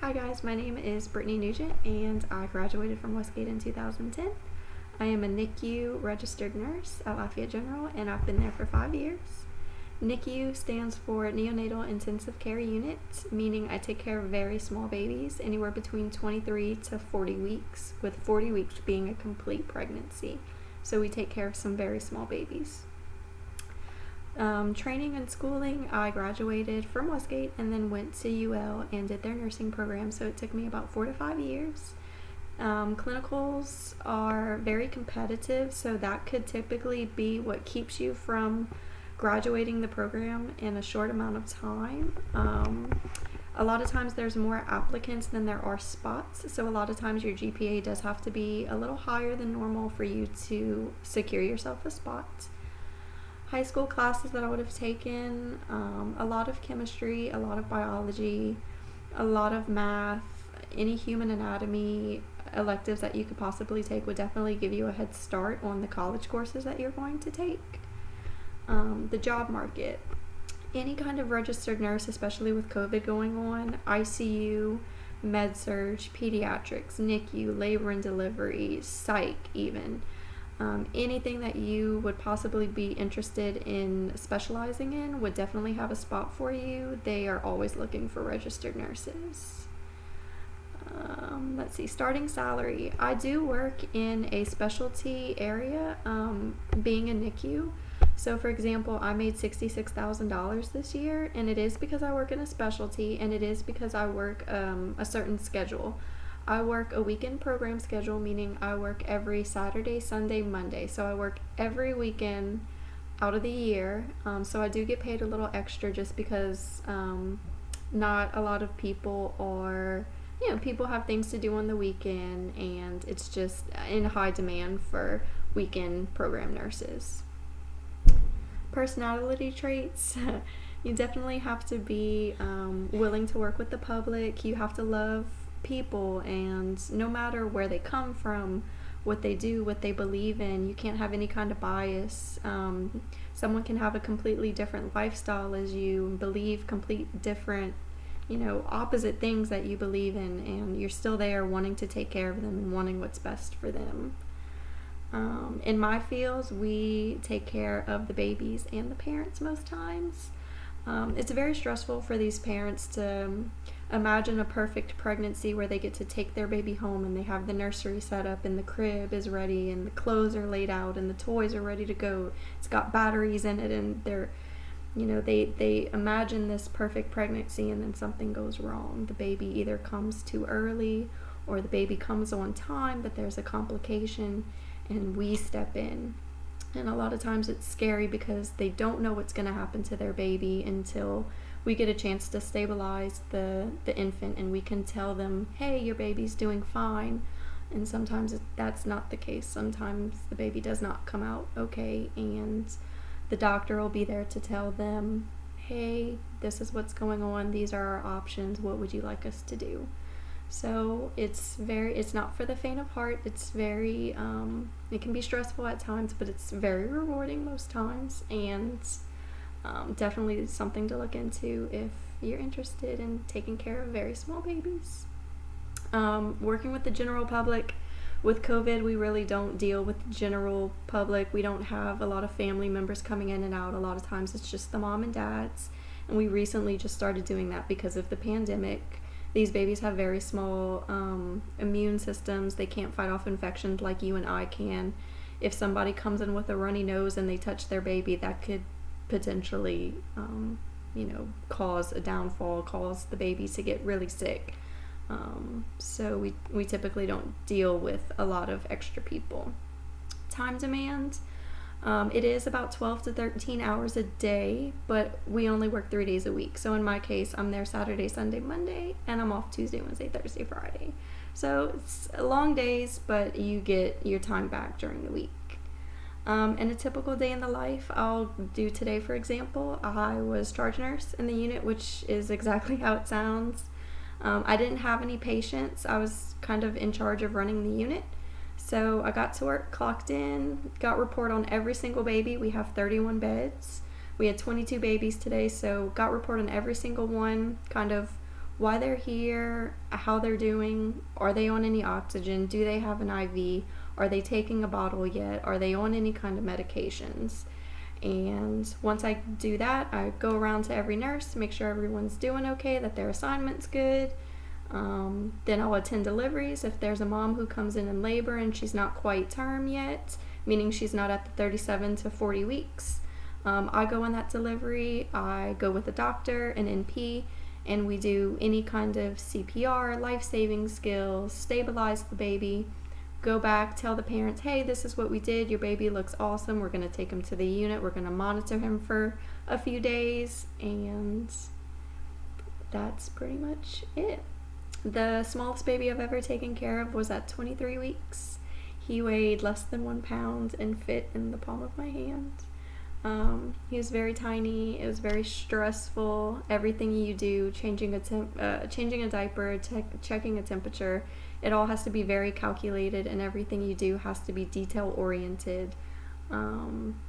Hi guys, my name is Brittney Nugent and I graduated from Westgate in 2010. I am a NICU registered nurse at Lafayette General and I've been there for 5 years. NICU stands for Neonatal Intensive Care Unit, meaning I take care of very small babies, anywhere between 23 to 40 weeks, with 40 weeks being a complete pregnancy. So we take care of some very small babies. Training and schooling, I graduated from Westgate and then went to UL and did their nursing program, so it took me about 4 to 5 years. Clinicals are very competitive, so that could typically be what keeps you from graduating the program in a short amount of time. A lot of times there's more applicants than there are spots, so a lot of times your GPA does have to be a little higher than normal for you to secure yourself a spot. High school classes that I would have taken, a lot of chemistry, a lot of biology, a lot of math, any human anatomy electives that you could possibly take would definitely give you a head start on the college courses that you're going to take. The job market, any kind of registered nurse, especially with COVID going on, ICU, med-surg, pediatrics, NICU, labor and delivery, psych even. Anything that you would possibly be interested in specializing in would definitely have a spot for you. They are always looking for registered nurses. Let's see, starting salary. I do work in a specialty area, being a NICU. So for example, I made $66,000 this year, and it is because I work in a specialty, and it is because I work a certain schedule. I work a weekend program schedule, meaning I work every Saturday, Sunday, Monday. So I work every weekend out of the year. So I do get paid a little extra just because not a lot of people are, people have things to do on the weekend, and it's just in high demand for weekend program nurses. Personality traits. You definitely have to be willing to work with the public. You have to love people, and no matter where they come from, what they do, what they believe in, you can't have any kind of bias. Someone can have a completely different lifestyle as you, believe complete different, opposite things that you believe in, and you're still there wanting to take care of them and wanting what's best for them. In my fields, we take care of the babies and the parents most times. It's very stressful for these parents to imagine a perfect pregnancy where they get to take their baby home and they have the nursery set up and the crib is ready and the clothes are laid out and the toys are ready to go. It's got batteries in it, and they imagine this perfect pregnancy, and then something goes wrong. The baby either comes too early or the baby comes on time, but there's a complication and we step in. And a lot of times it's scary because they don't know what's going to happen to their baby until we get a chance to stabilize the infant, and we can tell them, hey, your baby's doing fine. And sometimes that's not the case. Sometimes the baby does not come out okay, and the doctor will be there to tell them, hey, this is what's going on, these are our options, what would you like us to do? So it's not for the faint of heart. It's very, it can be stressful at times, but it's very rewarding most times, and definitely something to look into if you're interested in taking care of very small babies. Working with the general public, with COVID, we really don't deal with the general public. We don't have a lot of family members coming in and out. A lot of times it's just the mom and dads, and we recently just started doing that because of the pandemic. These babies have very small immune systems. They can't fight off infections like you and I can. If somebody comes in with a runny nose and they touch their baby, that could potentially, cause a downfall, cause the baby to get really sick. So we typically don't deal with a lot of extra people. Time demand. It is about 12 to 13 hours a day, but we only work 3 days a week. So in my case, I'm there Saturday, Sunday, Monday, and I'm off Tuesday, Wednesday, Thursday, Friday. So it's long days, but you get your time back during the week. In a typical day in the life, I'll do today, for example, I was charge nurse in the unit, which is exactly how it sounds. I didn't have any patients. I was kind of in charge of running the unit. So I got to work, clocked in, got report on every single baby. We have 31 beds. We had 22 babies today, so got report on every single one, kind of why they're here, how they're doing, are they on any oxygen, do they have an IV, are they taking a bottle yet, are they on any kind of medications. And once I do that, I go around to every nurse to make sure everyone's doing okay, that their assignment's good. Then I'll attend deliveries. If there's a mom who comes in labor and she's not quite term yet, meaning she's not at the 37 to 40 weeks, I go on that delivery. I go with the doctor, an NP, and we do any kind of CPR, life-saving skills, stabilize the baby, go back, tell the parents, hey, this is what we did, your baby looks awesome, we're going to take him to the unit, we're going to monitor him for a few days, and that's pretty much it. The smallest baby I've ever taken care of was at 23 weeks. He weighed less than 1 pound and fit in the palm of my hand. He was very tiny. It was very stressful. Everything you do, changing a diaper, checking a temperature, it all has to be very calculated, and everything you do has to be detail oriented,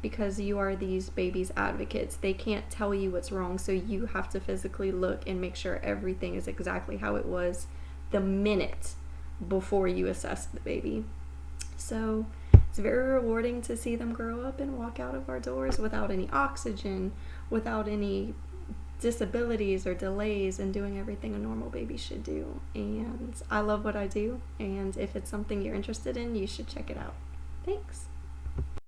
because you are these babies' advocates. They can't tell you what's wrong, so you have to physically look and make sure everything is exactly how it was the minute before you assess the baby. So it's very rewarding to see them grow up and walk out of our doors without any oxygen, without any disabilities or delays, and doing everything a normal baby should do. And I love what I do, and if it's something you're interested in, you should check it out. Thanks.